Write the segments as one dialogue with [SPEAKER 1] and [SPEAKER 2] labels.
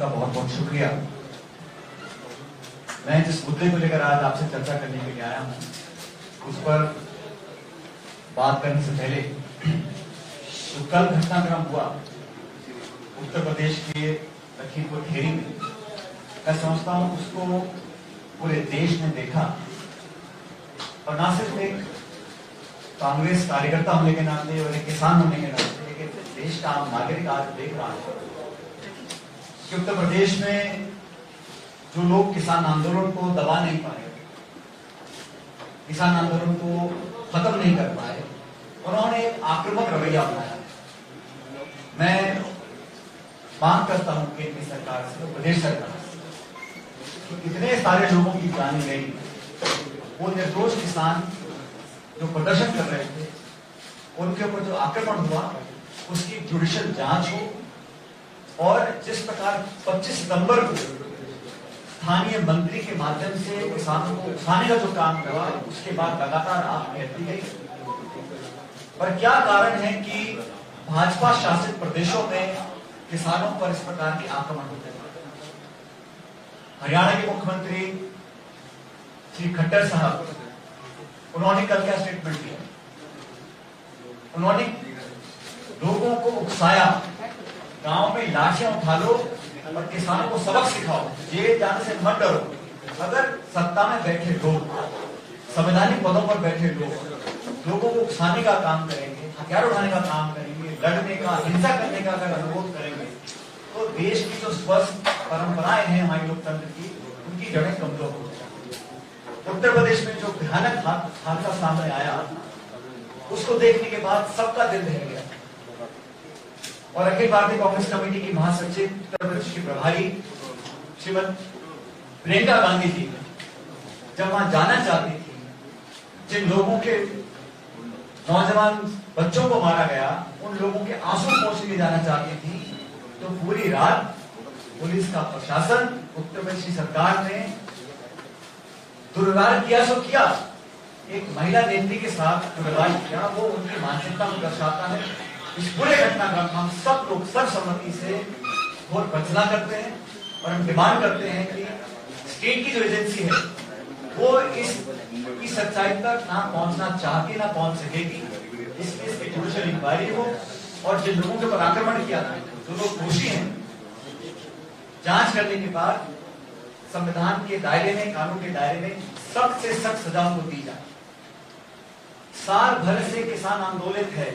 [SPEAKER 1] का बहुत बहुत शुक्रिया। मैं जिस मुद्दे को लेकर आज आपसे चर्चा करने के लिए आया हूं, उस पर बात करने से पहले जो कल घटनाक्रम हुआ उत्तर प्रदेश के लखीमपुर खीरी में, मैं समझता हूं उसको पूरे देश ने देखा, और ना सिर्फ एक कांग्रेस कार्यकर्ता होने के नाते और एक किसान होने के नाते, लेकिन देश का आम नागरिक आज देख रहा है कि उत्तर प्रदेश में जो लोग किसान आंदोलन को दबा नहीं पाए, किसान आंदोलन को खत्म नहीं कर पाए, उन्होंने एक आक्रामक रवैया अपनाया। मैं मांग करता हूं केंद्र सरकार से, प्रदेश सरकार से, इतने सारे लोगों की जान गई, वो निर्दोष किसान जो प्रदर्शन कर रहे थे उनके ऊपर जो आक्रमण हुआ उसकी जुडिशियल जांच हो, और जिस प्रकार 25 सितंबर को स्थानीय मंत्री के माध्यम से किसानों को उकसाने का जो काम हुआ, उसके बाद लगातार आग बढ़ती गई। पर क्या कारण है कि भाजपा शासित प्रदेशों में किसानों पर इस प्रकार के आक्रमण होते हैं? हरियाणा के मुख्यमंत्री श्री खट्टर साहब, उन्होंने कल क्या स्टेटमेंट दिया? उन्होंने लोगों को उकसाया, गांव में लाशियां उठा लो और किसानों को सबक सिखाओ, जेल जाने से मत डरो। अगर सत्ता में बैठे लोग, संवैधानिक पदों पर बैठे लोग लोगों को उकसाने का काम करेंगे, हथियार उठाने का काम करेंगे, लड़ने का, हिंसा करने का अगर अनुरोध करेंगे, तो देश की जो स्वस्थ परंपराएं हैं हमारी लोकतंत्र की, उनकी जड़ें कमजोर हो जाएंगी। उत्तर प्रदेश में जो भयानक हादसा सामने आया, उसको देखने के बाद सबका दिल दहल गया, और अखिल भारतीय कांग्रेस कमेटी की महासचिव, उत्तर प्रदेश की प्रभारी श्रीमती प्रियंका गांधी जी जब वहां जाना चाहती थी, जिन लोगों के नौजवान बच्चों को मारा गया, उन लोगों के आंसू पोंछ के जाना चाहती थी, तो पूरी रात पुलिस का प्रशासन, उत्तर प्रदेश की सरकार ने दुर्व्यवहार किया सो किया। एक महिला नेत्री के साथ दुर्व्यवहार किया, वो उनकी मानसिकता को दर्शाता है। इस पूरे घटनाक्रम में हम सब लोग सर्वसम्मति से घोर भर्त्सना करते हैं, और हम डिमांड करते हैं कि स्टेट की जो एजेंसी है वो इसकी सच्चाई तक ना पहुंचना चाहती, ना पहुंच सकेगी। इसलिए इसकी जुडिशियल इंक्वायरी हो, और जिन लोगों के ऊपर आक्रमण किया था, जो लोग दोषी हैं, जांच करने के बाद संविधान के दायरे में, कानून के दायरे में सख्त से सख्त सजाओं को दी जाए। साल भर से किसान आंदोलित है।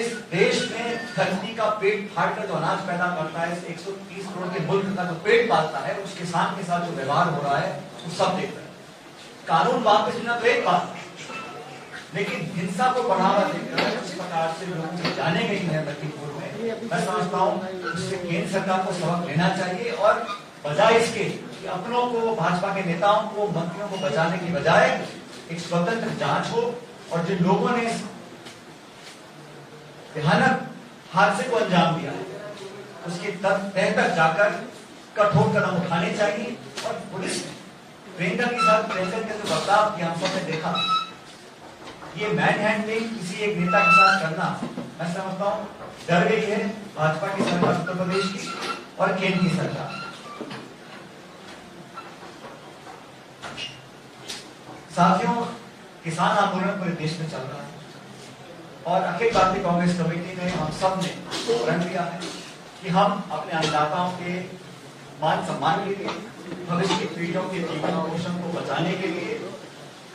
[SPEAKER 1] इस देश में धरती का पेट फाड़कर जो अनाज पैदा करता है, 130 करोड़ के मुल्क का जो पेट पालता है, उस किसान के साथ जो व्यवहार हो रहा है, वो सब देख रहे हैं। कानून वापस लेना तो एक बात, लेकिन हिंसा को बढ़ावा देकर इस प्रकार से लोगों की जाने गई है लखीमपुर में, मैं समझता हूँ उससे केंद्र सरकार को सबक लेना चाहिए, और बजाय इसके कि अपनों को, भाजपा के नेताओं को, मंत्रियों को बचाने की बजाय एक स्वतंत्र जांच हो, और जिन लोगों ने भयानक हादसे को अंजाम दिया है, उसके तह तक जाकर कठोर कदम उठाने चाहिए। और पुलिस प्रियंका के साथ प्रेसिडेंट का जो बर्ताव किया, हम सबने देखा, ये मैन हैंडलिंग किसी एक नेता के साथ करना, मैं समझता हूं डर गई है भाजपा की सरकार, उत्तर प्रदेश की और केंद्र की सरकार। साथियों, किसान आंदोलन पूरे देश में चल रहा है, और अखिल भारतीय कांग्रेस कमेटी ने, हम सब ने प्रण लिया है कि हम अपने अन्नदाताओं के मान सम्मान के लिए, भविष्य की पीढ़ियों के जीवन पोषण को बचाने के लिए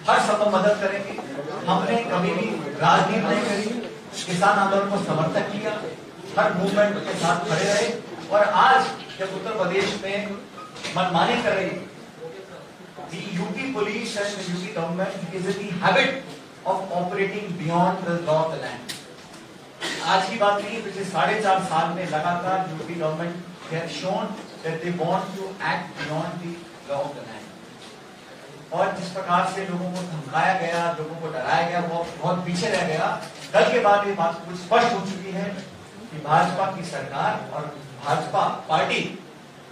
[SPEAKER 1] हर संभव मदद करेंगे। हमने कभी भी राजनीति नहीं करी, किसान आंदोलन को समर्थन किया, हर मूवमेंट के साथ खड़े रहे, और आज जब उत्तर प्रदेश में मनमानी कर रही, the UP police and the UP government is in the habit of operating beyond the law of the land. आज की बात नहीं, पिछले 4.5 साल में लगातार UP government has shown that they want to act beyond the law of the land. और जिस प्रकार से लोगों को धमकाया गया, लोगों को डराया गया, वो बहुत पीछे रह गया। कल के बाद ये बात कुछ स्पष्ट हो चुकी है कि भाजपा की सरकार और भाजपा पार्टी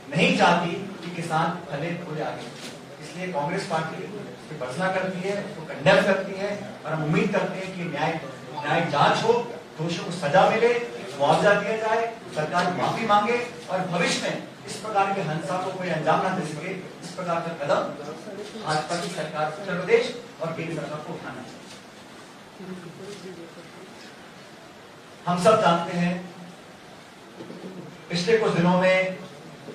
[SPEAKER 1] नहीं चाहती कि किसान फले फूले आगे, इसलिए कांग्रेस पार्टी उसकी भर्त्सना करती है, उसको कंडेम करती है, और हम उम्मीद करते हैं कि न्याय जांच हो, दोषियों को सजा मिले, मुआवजा दिया जाए, सरकार माफी मांगे और भविष्य में इस प्रकार के हिंसा को कोई अंजाम न दे सके, इस प्रकार का कदम भाजपा की सरकार, उत्तर प्रदेश और केंद्र सरकार को उठाना चाहिए। हम सब जानते हैं पिछले कुछ दिनों में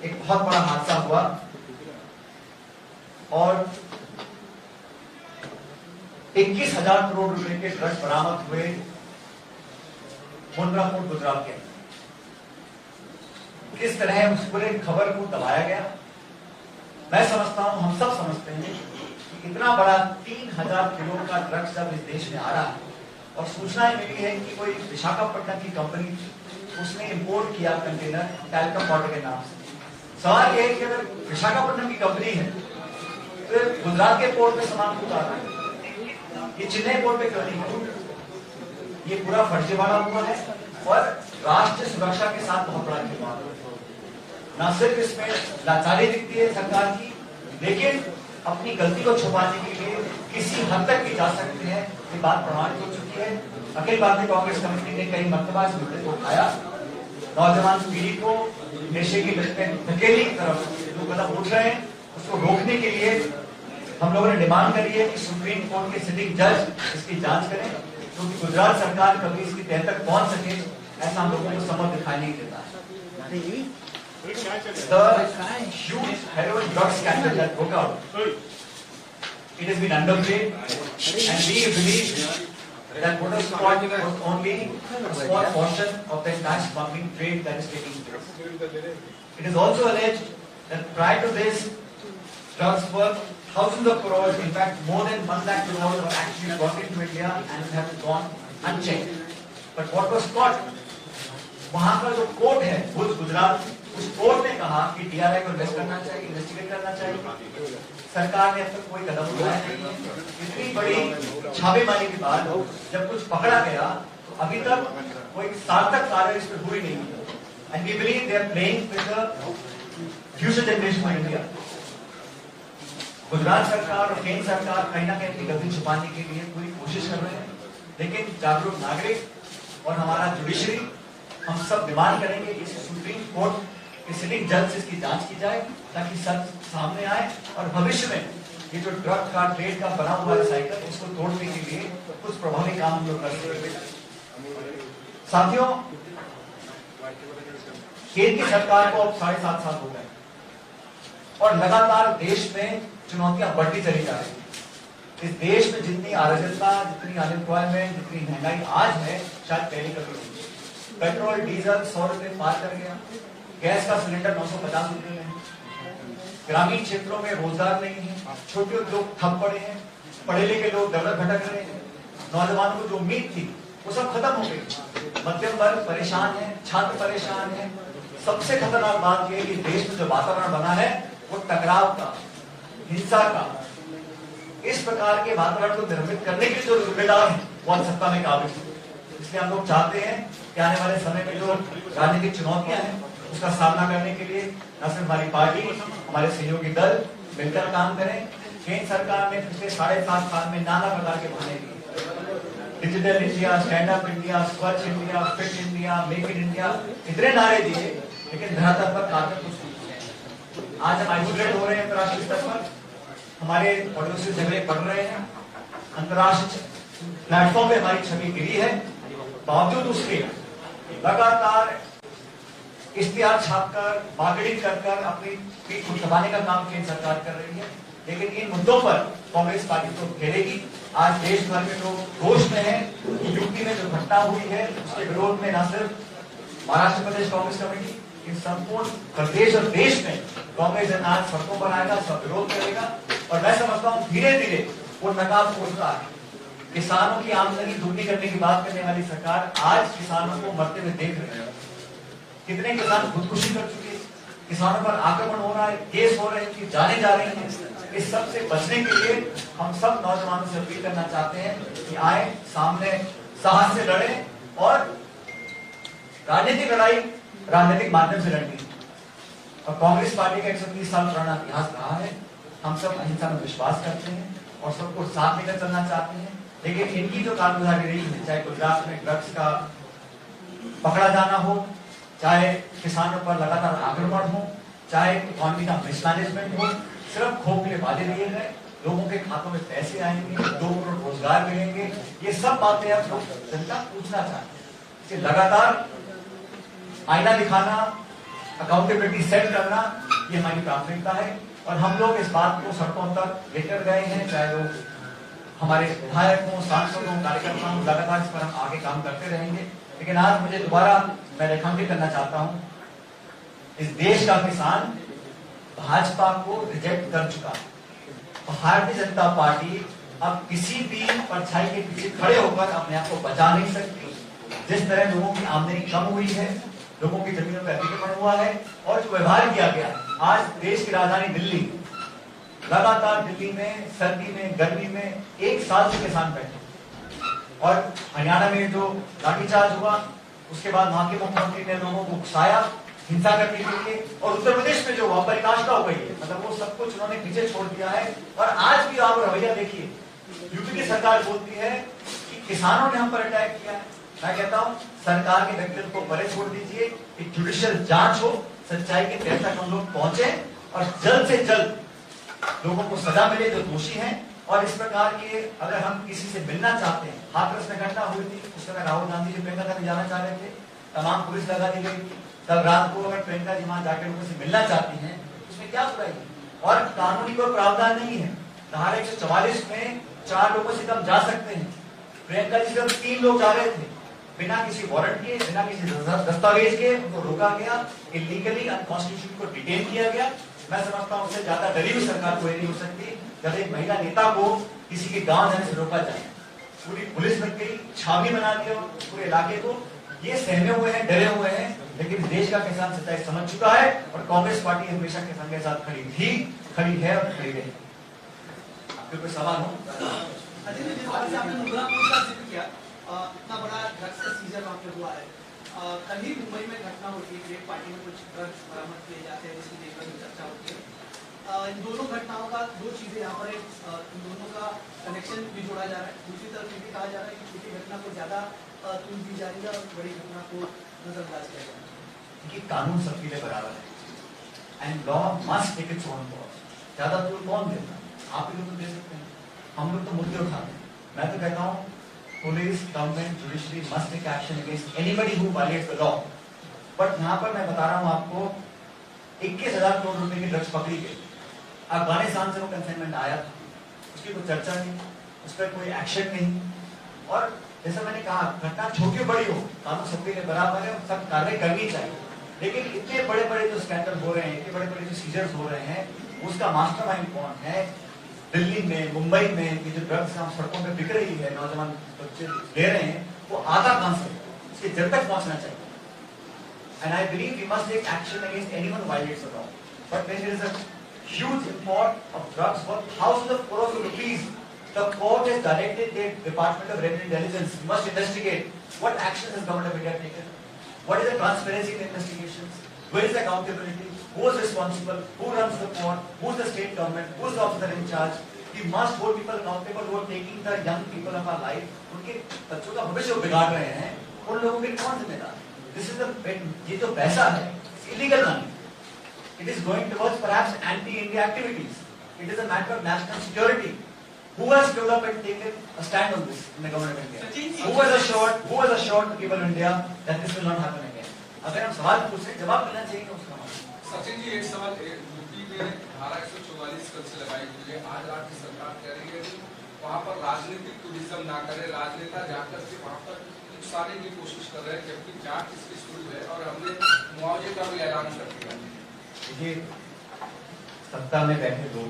[SPEAKER 1] एक बहुत बड़ा हादसा हुआ और 21,000 करोड़ रुपए के ड्रग्स बरामद हुए मुंद्रा पोर्ट गुजरात के। किस तरह उस पूरे खबर को दबाया गया, मैं समझता हूं, हम सब समझते हैं कि इतना बड़ा 3,000 किलो का ड्रग्स जब इस देश में आ रहा है और सूचना मिली है कि कोई विशाखापट्टनम की कंपनी उसने इंपोर्ट किया कंटेनर टैल्कम पाउडर के नाम से। सवाल यह है कि अगर विशाखापट्टनम की कंपनी है तो गुजरात के पोर्ट में सामान क्यों आ रहा है, ये चेन्नई पोर्ट पे क्यों नहीं है? ये पूरा फर्जीवाड़ा हुआ है और राष्ट्रीय सुरक्षा के साथ बहुत बड़ा खिलवाड़ है। न सिर्फ इसमें लाचारी दिखती है सरकार की, लेकिन अपनी गलती को छुपाने के लिए किसी हद तक भी जा सकते हैं, ये बात प्रमाणित हो चुकी है। अखिल भारतीय कांग्रेस कमेटी ने कई मरतबा इस मुद्दे को उठाया, नौजवान पीढ़ी को नशे की लत में धकेलने की तरफ जो कदम उठ रहे हैं उसको रोकने के लिए हम लोगों ने डिमांड करी है कि सुप्रीम कोर्ट के सिटिंग जज इसकी जांच करें, क्योंकि तो गुजरात सरकार कभी इसकी तह तक पहुंच सके ऐसा हम लोगों को समझ दिखाई नहीं देता है। The huge heroin drug scandal that broke out, it has been underplayed, and we believe that Motor Squad was only a small portion of the entire smuggling trade that is taking place. It is also alleged that prior to this, drugs worth thousands of crores, in fact more than 1 lakh crores were actually brought into India and have gone unchecked. But what was caught, वहां का जो court है गुजरात, उस court ने कहा कि DRI को investigate करना चाहिए। सरकार ने अब तक कोई कदम उठाया नहीं है। इतनी बड़ी छापेमारी के बाद जब कुछ पकड़ा गया तो अभी तक कोई सार्थक कार्य इस पर हुई नहीं है। And we believe they are playing with the future generation of India. Gujarat सरकार और केंद्र सरकार कहीं ना कहीं अपनी गलती छुपाने के लिए पूरी कोशिश कर रहे हैं, लेकिन जागरूक नागरिक और हमारा जुडिशरी हम सब डिमांड करेंगे कि सुप्रीम कोर्ट के सिटिंग जज से इसकी जांच की जाए ताकि सच सामने आए और भविष्य में ये जो ड्रग का ट्रेड का बना हुआ साइकिल उसको तोड़ने के लिए कुछ प्रभावी काम हम लोग कर सकते हैं। साथियों, केंद्र की सरकार को अब 7.5 साल हो गए और लगातार देश में चुनौतियां बढ़ती चली जा रही है। इस देश में जितनी अराजकता, जितनी अनएम्प्लॉयमेंट, जितनी महंगाई आज है, शायद पहले कभी नहीं। पेट्रोल डीजल 100 रुपए पार कर गया, गैस का सिलेंडर 950 रुपए में है, ग्रामीण क्षेत्रों में रोजगार नहीं है, छोटे उद्योग ठप पड़े हैं, पढ़े लिखे लोग दर भटक रहे हैं, नौजवानों को जो उम्मीद थी वो सब खत्म हो गई। मध्यम वर्ग परेशान है, छात्र परेशान है। सबसे खतरनाक बात यह कि देश में जो वातावरण बना है वो टकराव का, हिंसा का, इस प्रकार के वातावरण को निर्मित करने के जो जिम्मेदार है वो सत्ता में काबिज है। इसलिए हम लोग चाहते हैं कि आने वाले समय में जो राजनीतिक चुनौतियां हैं उसका सामना करने के लिए न सिर्फ हमारी पार्टी, हमारे सहयोगी दल मिलकर काम करें। केंद्र सरकार ने पिछले 7.5 साल में नाना प्रकार के बहाने दिए, digital India, stand up India, Swachh India, fit India, make in India, इतने नारे दिए, लेकिन धरातल पर कार्य कुछ नहीं। आज हम आइसोलेट हो रहे हैं अंतर्राष्ट्रीय स्तर पर, हमारे पड़ोसी झगड़े बढ़ रहे हैं, अंतर्राष्ट्रीय प्लेटफॉर्म पे हमारी छवि गिरी है। बावजूद उसके लगातार इश्तिहार छापकर, मार्केटिंग कर अपनी पीठ को दबाने का काम केंद्र सरकार कर रही है। लेकिन इन मुद्दों पर कांग्रेस पार्टी तो घेरेगी। आज देश भर में लोग रोष में हैं कि यूपी में जो घटना हुई है उसके विरोध में न सिर्फ महाराष्ट्र प्रदेश कांग्रेस कमेटी, इन संपूर्ण प्रदेश और देश में कांग्रेस आज सड़कों पर आएगा, सब विरोध करेगा। और मैं समझता हूँ धीरे धीरे वो नकाब खोलता है। किसानों की आमदनी दुगनी करने की बात करने वाली सरकार आज किसानों को मरते हुए देख रहे हैं। कितने किसान खुदकुशी कर चुके, किसानों पर आक्रमण हो रहा है, केस हो रहे हैं कि जाने जा रहे हैं। इस सब से बचने के लिए हम सब नौजवानों से अपील करना चाहते हैं कि आए सामने साहस से लड़े और राजनीतिक लड़ाई राजनीतिक माध्यम से लड़नी। और कांग्रेस पार्टी का 130 साल पुराना इतिहास रहा है। हम सब अहिंसा में विश्वास करते हैं और सबको साथ लेकर चलना चाहते हैं। लेकिन इनकी जो कारगुजारी रही है, चाहे गुजरात में ड्रग्स का पकड़ा जाना हो, चाहे किसानों पर लगातार आक्रमण हो, चाहे इकोनॉमी का मिसमैनेजमेंट हो, सिर्फ खोखले वादे दिए गए, लोगों के खातों में पैसे आएंगे, 2 करोड़ रोजगार मिलेंगे, ये सब बातें अब लोग जनता पूछना चाहते हैं। लगातार आईना दिखाना, अकाउंटेबिलिटी सेट करना, ये हमारी प्राथमिकता है और हम लोग इस बात को सड़कों तक लेकर गए हैं, चाहे वो हमारे विधायक हों, सांसद हों, कार्यकर्ता हों, लगातार इस पर हम आगे काम करते रहेंगे। लेकिन आज मुझे दोबारा मैं रेखांकित करना चाहता हूं, इस देश का किसान भाजपा को रिजेक्ट कर चुका है। भारतीय जनता पार्टी अब किसी भी परछाई के पीछे खड़े होकर अपने आप को बचा नहीं सकती। जिस तरह लोगों की आमदनी कम हुई है, लोगों की जमीनों पर अतिक्रमण हुआ है और जो व्यवहार किया गया, आज देश की राजधानी दिल्ली, लगातार दिल्ली में सर्दी में गर्मी में 1 साल से किसान बैठे और हरियाणा में जो लाठीचार्ज हुआ, उसके बाद वहां के मुख्यमंत्री ने लोगों को उकसाया हिंसा करने के लिए, और उत्तर प्रदेश में जो हुआ पराकाष्ठा हो गई है, मतलब वो सब कुछ उन्होंने पीछे छोड़ दिया है। और आज भी आप रवैया देखिए, यूपी की सरकार बोलती है कि किसानों ने हम पर अटैक किया है। मैं कहता हूं सरकार के व्यक्तित्व को परे छोड़ दीजिए, एक जुडिशियल जांच हो, सच्चाई के तह तक हम लोग पहुंचे और जल्द से जल्द लोगों को सजा मिले जो दोषी हैं। और इस प्रकार के अगर हम किसी से मिलना चाहते हैं, हाथरस में घटना हुई थी, उस समय राहुल गांधी जी प्रियंका गांधी जाना चाह रहे थे, तमाम पुलिस लगा दी गई थी। कल रात को अगर प्रियंका जी वहां जाकर लोगों से मिलना चाहती हैं, उसमें क्या बुराई है? और कानूनी कोई प्रावधान नहीं है। धारा 144 में 4 लोगों से कम जा सकते हैं। प्रियंका जी सिर्फ 3 लोग जा रहे थे, बिना किसी वारंट के, बिना किसी दस्तावेज के उनको रोका गया, इलीगली अनकॉन्स्टिट्यूशनल को डिटेन किया गया। मैं समझता हूं उससे ज्यादा डरी हुई सरकार कोई नहीं हो सकती जब एक महिला नेता को किसी के गांव जाने से रोका जाए। पूरी पुलिस लग गई, छावनी बना दिया पूरे इलाके को। ये सहमे हुए हैं, डरे हुए हैं, लेकिन देश का किसान सच्चाई समझ चुका है और कांग्रेस पार्टी हमेशा किसान के साथ खड़ी थी, खड़ी है और खड़ी रहेगी। आपके कोई सवाल हो?
[SPEAKER 2] आपने मुद्रापुर का जिक्र किया, इतना बड़ा ड्रग्स का सीजन वहाँ पे हुआ है। कल ही मुंबई में घटना होती है, ग्रेट पार्टी में कुछ ड्रग्स बरामद किए जाते हैं, जिसकी लेकर चर्चा होती है। इन दोनों घटनाओं का 2 चीजें यहाँ पर, इन दोनों का कनेक्शन भी जोड़ा जा रहा है। दूसरी तरफ ये भी कहा जा रहा है कि छोटी घटना को ज्यादा तूल दी जा रही है और बड़ी घटना को नजरअंदाज किया जा रहा है।
[SPEAKER 1] देखिए, कानून सबके लिए बराबर है and law must take its own course. ज्यादा तूल कौन देता है? आप ही लोग तो दे सकते हैं, हम लोग तो मुद्दे उठाते हैं। मैं तो कहता हूँ police, government, judiciary must take action against anybody who violates the law. But यहाँ पर मैं बता रहा हूँ आपको, 21,000 करोड़ रुपए की ड्रग्स पकड़ी गई। अफगानिस्तान से वो कंसाइनमेंट आया था, उसकी कोई चर्चा नहीं, उस पर कोई एक्शन नहीं। और जैसा मैंने कहा, घटना छोटी बड़ी हो, कानून सबके लिए बराबर है और सब कार्रवाई करनी चाहिए। लेकिन इतने बड़े बड़े जो स्कैंडल हो रहे हैं, इतने बड़े बड़े जो सीजर्स हो रहे हैं, उसका मास्टरमाइंड कौन है? दिल्ली में, मुंबई में ये जो ड्रग्स हम सड़कों पे बिक रही है, नौजवान बच्चे ले रहे हैं, वो आता कहां से? उसके जड़ तक पहुंचना चाहिए। And I believe we must take action against anyone who violates the law. But when there is a huge import of drugs worth thousands of crores of rupees, the court has directed the Department of Revenue Intelligence must investigate what actions has government of India taken, what is the transparency in the investigations, where is the accountability, who is responsible, who runs the court, who is the state government, who is the officer in charge. We must hold people accountable who are taking the young people of our life, उनके बच्चों का भविष्य बिगाड़ रहे हैं, उन लोगों के कौन जिम्मेदार? This is the, ये जो पैसा है, illegal money. It is going towards perhaps anti-India activities. It is a matter of national security. Who has developed and taken a stand on this in the government of India? Who has assured the people of India that this will not happen again? अगर हम सवाल पूछे, जवाब मिलना चाहिए उसका।
[SPEAKER 3] सचिन जी, एक सवाल, यूपी में धारा 144 कल से लगाई हुई है। आज राज्य सरकार कह रही है कि वहाँ पर राजनीतिक टूरिज्म ना करे, राजनेता जाकर के वहाँ पर नुकसाने की कोशिश कर रहे हैं, जबकि जांच इसकी शुरू है और हमने मुआवजे का भी ऐलान कर दिया।
[SPEAKER 1] देखिए, सत्ता में बैठे लोग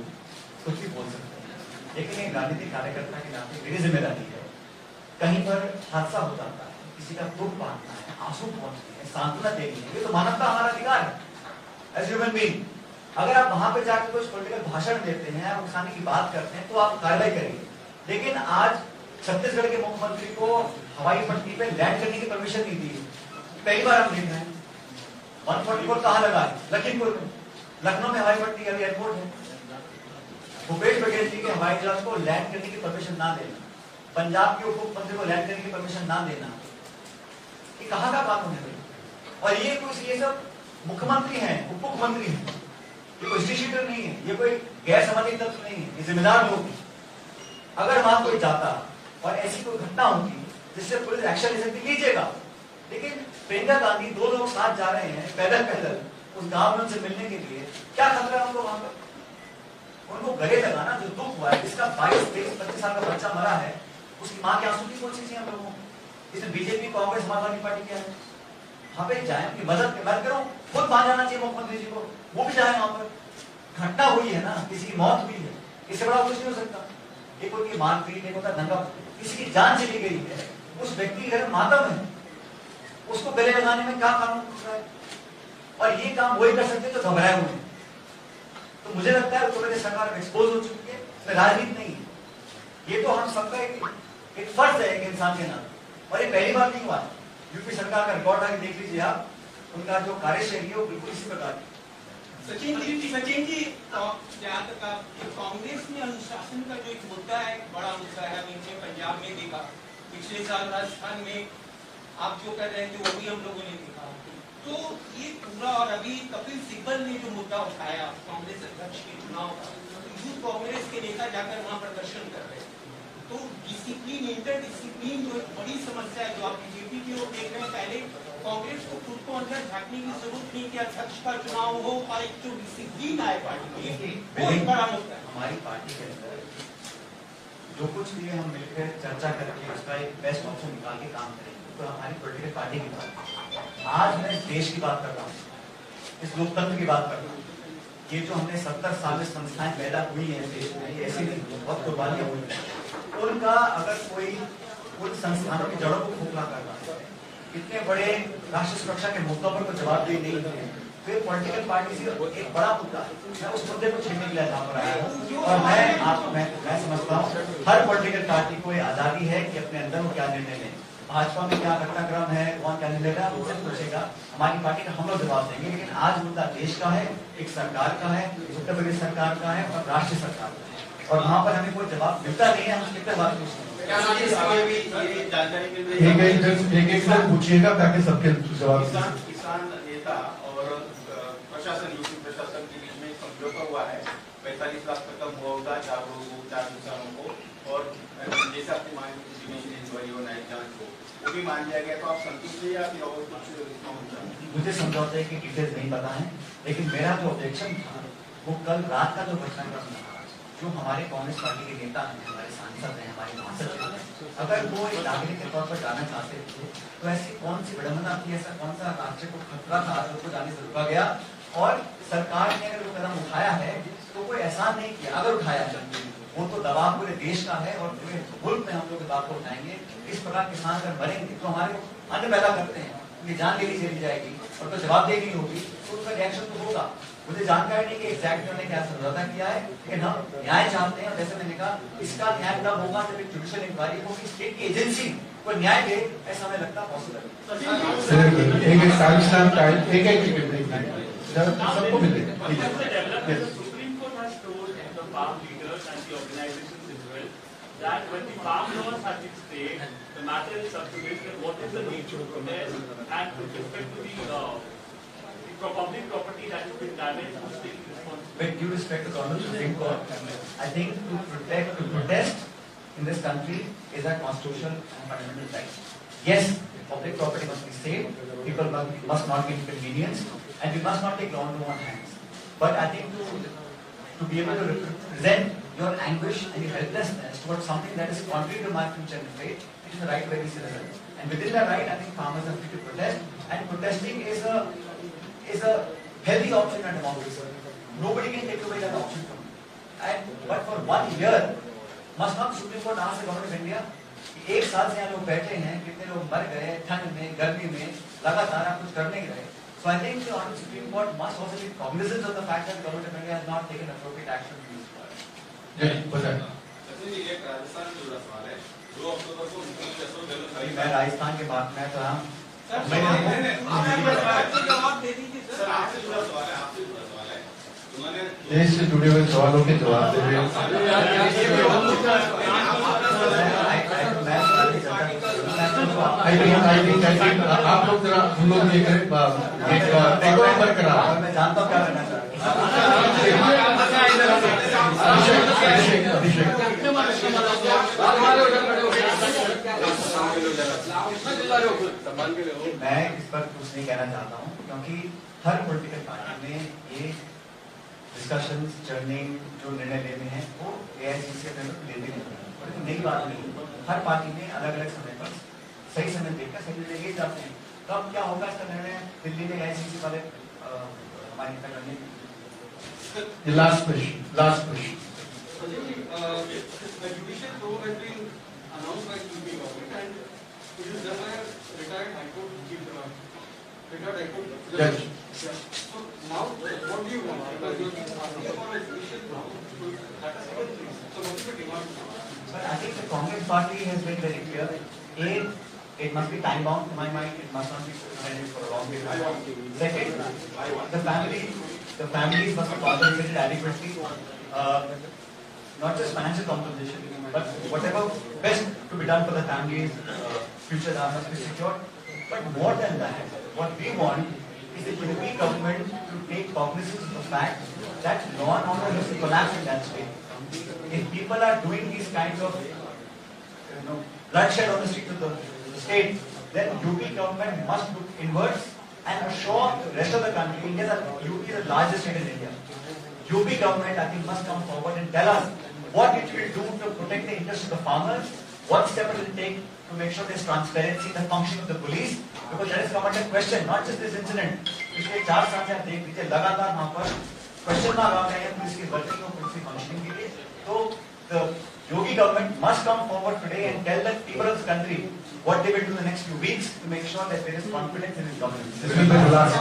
[SPEAKER 1] कुछ भी बोल सकते हैं, लेकिन एक राजनीतिक कार्यकर्ता के नाते मेरी जिम्मेदारी है, कहीं पर हादसा हो जाता है, किसी का दुख बांटना है, आंसू पहुंचते हैं, सांत्वना देनी है, ये तो मानवता हमारा अधिकार है एज ह्यूमन बीइंग। अगर आप वहां पे जाकर कुछ पॉलिटिकल भाषण देते हैं, आप उकसाने की बात करते हैं, तो आप कार्रवाई करेंगे। लेकिन आज छत्तीसगढ़ के मुख्यमंत्री को हवाई पट्टी पे लैंड करने की परमिशन नहीं दी। पहली बार हम देख रहे हैं 144 कहाँ लगा है? लखीमपुर में, लखनऊ में हवाई पट्टी अभी एयरपोर्ट है। भूपेश बघेल जी के हवाई जहाज को लैंड करने की परमिशन ना देना, पंजाब के उप मुख्यमंत्री को लैंड करने की परमिशन ना देना, ये कहाँ का कानून है भाई? और ये सब मुख्यमंत्री हैं, उप मुख्यमंत्री हैं, ये कोई स्टेट नहीं है, ये कोई गैर सामाजिक तत्व नहीं है, ये जिम्मेदार लोग हैं। अगर वहां कोई जाता और ऐसी कोई घटना होती जिससे पुलिस एक्शन ले सकती, लीजिएगा, लेकिन प्रियंका गांधी 2 लोग साथ जा रहे हैं पैदल पैदल उस गांव में उनसे मिलने के लिए, क्या खतरा है उनको वहां पर? उनको गले लगाना, जो दुख हुआ है, जिसका 22-23-25 साल का बच्चा मरा है, उसकी मां के आंसू की कौन सी चीज हम लोगों को? इसमें बीजेपी, कांग्रेस, समाजवादी पार्टी क्या है? वहां पे जाए, उनकी मदद मैं करूं, खुद वहां जाना चाहिए मुख्यमंत्री जी को, वो भी जाए वहां पर। घटना हुई है ना, किसी की मौत हुई है, इससे बड़ा कुछ नहीं हो सकता। एक होती है मारपीट, एक होता दंगा, किसी की जान चली गई है, उस व्यक्ति के घर में मातम है, उसको गले लगाने में क्या कानून पूछ रहा है? और ये काम वही कर सकते जो घबराए हुए हैं। तो मुझे लगता है उत्तर प्रदेश सरकार एक्सपोज हो चुकी है, इसमें राजनीति नहीं है। ये तो हम सबका एक फर्ज है एक इंसान के नाते, और ये पहली बार नहीं हुआ। यूपी सरकार का रिकॉर्ड आगे देख लीजिए आप, उनका जो कार्यशैली है वो बिल्कुल इसी प्रकार की।
[SPEAKER 2] सचिन जी, जहाँ तक कांग्रेस में अनुशासन का जो एक मुद्दा है, बड़ा मुद्दा है, हमने पंजाब में देखा, पिछले साल राजस्थान में आप जो कर रहे थे वो भी हम लोगों ने देखा। तो ये पूरा, और अभी कपिल सिब्बल ने जो मुद्दा उठाया कांग्रेस अध्यक्ष के चुनाव का, यूथ कांग्रेस के नेता जाकर वहाँ प्रदर्शन कर रहे हैं। तो डिसिप्लिन, इंटर डिसिप्लिन जो एक बड़ी समस्या है, जो आप बीजेपी की ओर देख रहे हैं, पहले कांग्रेस को खुद को अंदर झांकने की जरूरत नहीं कि अध्यक्ष का चुनाव हो और एक जो डिसिप्लिन आए पार्टी में, बहुत बड़ा मुद्दा है।
[SPEAKER 1] हमारी पार्टी के अंदर जो कुछ भी हम मिलकर चर्चा करके उसका एक बेस्ट ऑप्शन निकाल के काम करेंगे, तो हमारी पॉलिटिकल पार्टी की बात। आज मैं इस देश की बात कर रहा हूँ, इस लोकतंत्र की बात कर रहा हूँ। ये जो हमने 70 साल में संस्थाएं पैदा हुई है देश में, ये ऐसी नहीं, बहुत कुर्बानियां हुई हैं। उनका अगर कोई उन संस्थानों की जड़ों को खोखला कर रहा है, इतने बड़े राष्ट्र सुरक्षा के मुद्दों पर कोई जवाबदेही नहीं है, फिर पॉलिटिकल पार्टी से एक बड़ा मुद्दा है। मैं उस मुद्दे को छीनने के लिए यहाँ पर आया हूँ, और मैं समझता हूँ हर पॉलिटिकल पार्टी को आजादी है कि अपने अंदर वो क्या निर्णय लें। भाजपा में क्या घटनाक्रम है, कौन क्या निर्णय लेगा, मुझसे पूछेगा, हमारी पार्टी का हम लोग जवाब देंगे। लेकिन आज मुद्दा देश का है, एक सरकार का है, उत्तर प्रदेश सरकार का है और राष्ट्रीय सरकार का है, और वहाँ पर हमें कोई जवाब मिलता नहीं है। हम कितने बात पूछते
[SPEAKER 4] एक पूछिएगा ताकि सबके जवाब।
[SPEAKER 5] किसान नेता और प्रशासन, यूपी प्रशासन के बीच में समझौता हुआ है 45 लाख तक का मुआवजा 4 लोगों, 4 किसानों को, और जैसे आपकी मांग जुडिशियल इंक्वायरी और न्यायिक जांच को, वो भी मान लिया गया। तो आप संतुष्ट हैं या फिर और कुछ?
[SPEAKER 1] मुझे समझौते की डिटेल्स नहीं पता है, लेकिन मेरा जो ऑब्जेक्शन था वो कल रात का जो घटनाक्रम था, जो हमारे कांग्रेस पार्टी के नेता हैं, हमारे सांसद हैं, हमारे महासचिव हैं, अगर वो एक नागरिक के तौर पर जाना चाहते थे तो ऐसी कौन सी विडंबना थी, ऐसा कौन सा राष्ट्र को खतरा था उसको जाने से रोका गया? और सरकार ने अगर वो कदम उठाया है तो कोई एहसान नहीं किया। अगर उठाया है वो तो दबाव पूरे देश का है, और पूरे मुल्क में हम लोग दबाव को उठाएंगे। इस प्रकार किसान अगर मरेंगे तो हमारे अन्न पैदा करते हैं, उनकी जान ले ली चली जाएगी और तो जवाबदेही नहीं होगी, तो उनका रिएक्शन तो होगा। मुझे जानकारी नहीं कि एग्जैक्ट उन्होंने क्या समझौता किया है, लेकिन हम न्याय चाहते हैं। जैसे मैंने कहा, इसका न्याय तब होगा जब एक जुडिशियल इंक्वायरी होगी, स्टेट की एजेंसी को न्याय दे, ऐसा हमें लगता है पॉसिबल है।
[SPEAKER 6] That when the farm laws have been stayed, the matter is up to date. What is the need to protest, and with respect to the public property that has been damaged, who is taking responsibility?
[SPEAKER 1] With due respect to the Honorable Supreme Court, I think to protest in this country is a constitutional and fundamental right. Yes, public property must be saved. People must not be inconvenienced, and we must not take law into our hands. But I think to be able to represent your anguish and your helplessness towards something that is contrary to my future and fate, it is the right of every citizen. And within that right, I think farmers are free to protest, and protesting is a healthy option in a democracy. Nobody can take away that option from you. But for 1 year, must not Supreme Court ask the government of India? 1 साल से यहाँ लोग बैठे हैं, कितने लोग मर गए ठंड में, गर्मी में, लगातार आप कुछ करने के रहे। So I think the Honorable Supreme Court must also be cognizant of the fact that the government of India has not taken appropriate action to use fire.
[SPEAKER 3] Sachin ji, एक राजस्थान से जुड़ा सवाल है। 2 अक्टूबर को मुख्यमंत्री अशोक गहलोत,
[SPEAKER 1] मैं राजस्थान के बात में तो हम
[SPEAKER 2] जवाब दे दीजिए सर।
[SPEAKER 3] आपसे जुड़ा सवाल है, आपसे जुड़ा सवाल है। उन्होंने
[SPEAKER 4] देश से जुड़े हुए सवालों के जवाब दे रहे हैं। think आप लोग जरा हम लोग ये करें एक डेकोरम बरकरार
[SPEAKER 1] और मैं जानता हूँ क्या करना चाहते हैं।
[SPEAKER 4] अभिषेक
[SPEAKER 1] मैं इस पर कुछ नहीं कहना चाहता हूँ क्योंकि हर पॉलिटिकल पार्टी में ये डिस्कशन चर्निंग जो निर्णय लेने हैं वो एआईसीसी के तहत लेते हैं। और ये नई बात नहीं, हर पार्टी में अलग अलग समय पर सही समय देखकर सही निर्णय लिए जाते हैं। तो अब क्या होगा इसका निर्णय दिल्ली में एआईसीसी वाले हमारे नेता करने।
[SPEAKER 4] Last question
[SPEAKER 3] The judicial probe has been announced by UP government and it is done by a retired High Court chief, retired High Court judge. So now, what do you want? Because you are asking for a judicial probe, that is second thing. So what is the demand?
[SPEAKER 1] But I think the Congress party has been very clear. A, it must be time bound. To my mind, it must not be suspended for a long period of time. Second, the families must be compensated adequately. Not just financial compensation, but whatever best to be done for the families, future must be secured. But more than that, what we want is the UP government to take cognizance of the fact that law and order has collapsed in that state. If people are doing these kinds of bloodshed on the streets of the state, then UP government must look inwards and assure the rest of the country, India, that UP is the largest state in India. UP government, I think, must come forward and tell us what it will do to protect the interests of the farmers, what step it will take to make sure there's transparency in the function of the police, because that has come under question, not just this incident. पिछले 4 साल से आप देख लीजिए लगातार वहाँ पर question mark आ रहे हैं पुलिस की वर्किंग और पुलिस की फंक्शनिंग के लिए। तो the Yogi government must come forward today and tell the people of this country what they will do in the next few weeks to make sure that there is confidence in his government.
[SPEAKER 4] This will be the last.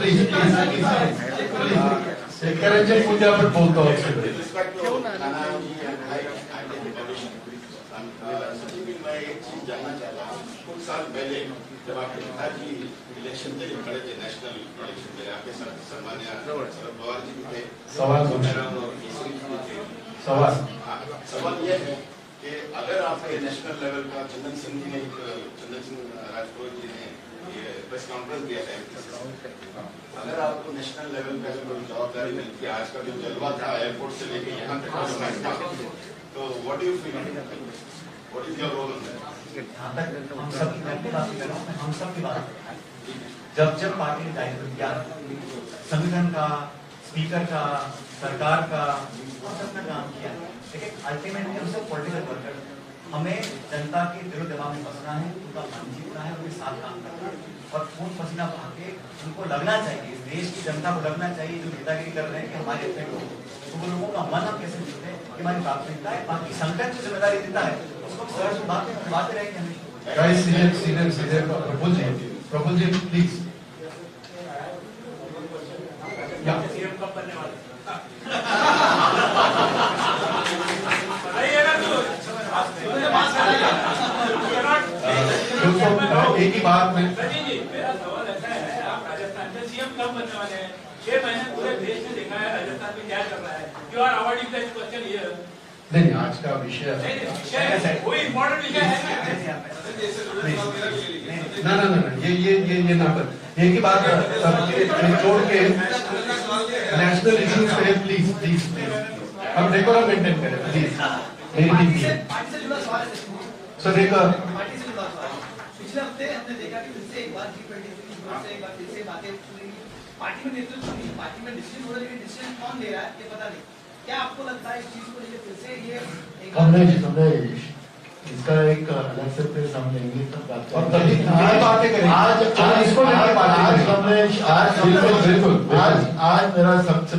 [SPEAKER 4] Please. Encourage मुझे पर बोलता हूँ
[SPEAKER 7] With respect to Nanaji and I did the commission. सचिव मैं एक चीज जानना चाहता हूँ। कुछ साल पहले जब आपके पिताजी इलेक्शन के लिए खड़े थे, नेशनल इलेक्शन के लिए, आपके साथ सम्मान्य शरद पवार जी भी थे। सवाल ये है कि अगर आपके नेशनल लेवल का चंदन सिंह राजपूत जी ने ये प्रेस कॉन्फ्रेंस दिया था, अगर आपको नेशनल लेवल पे कोई जवाबदारी मिलती है, आज का जो जलवा था एयरपोर्ट से लेके यहाँ तक तो what do you feel, what is your role in that?
[SPEAKER 1] यहाँ तक हम सब की बात कर रहा हूँ, हम सब की बात जब पार्टी ने दायित्व दिया संविधान का, स्पीकर का, सरकार का, हम सब ने काम किया। लेकिन अल्टीमेटली हम सब पॉलिटिकल वर्कर, हमें जनता के दिलो दिमाग में बसना है, उनका मन जीतना है, उनके साथ काम करना है और खून पसीना बहा के उनको लगना चाहिए, देश की जनता को लगना चाहिए जो नेतागिरी कर रहे हैं कि हमारे अपने लोग, तो वो लोगों का मन हम कैसे जीते हैं कि हमारी प्राथमिकता है। बाकी संगठन जो जिम्मेदारी देता है उसको सर से बातें रहेंगे हमें।
[SPEAKER 4] Guys, senior Praful ji please.
[SPEAKER 6] CM कब बनने वाले?
[SPEAKER 4] एक ही बात में
[SPEAKER 6] मेरा सवाल ऐसा है, आप राजस्थान में सीएम कब बनने वाले हैं? 6 महीने पूरे देश ने देखा है राजस्थान में क्या चल रहा है। You are avoiding that question here.
[SPEAKER 4] नहीं, आज का विषय
[SPEAKER 6] कोई इम्पोर्टेंट विषय है
[SPEAKER 4] ना, ये ना पर एक ही बात छोड़ के नेशनल इश्यूज पे प्लीज हम डेकोरम मेंटेन करें प्लीज।
[SPEAKER 2] पार्टी से जुड़ा सवाल है
[SPEAKER 4] सर देखो
[SPEAKER 2] पार्टी से जुड़ा सवाल। पिछले हफ्ते हमने देखा कि फिर से एक बार G20 से एक बार फिर से बातें शुरू पार्टी में नेतृत्व नहीं, पार्टी में डिसीजन हो रहा है, लेकिन डिसीजन कौन ले रहा है ये पता नहीं। क्या आपको लगता है इस चीज को लेकर फिर से ये
[SPEAKER 8] हमने इसका एक अलग से प्रेस हम लेंगे तब बात
[SPEAKER 4] और तभी बातें करेंगे। आज इसको लेकर बातें करेंगे।
[SPEAKER 8] आज मेरा सबसे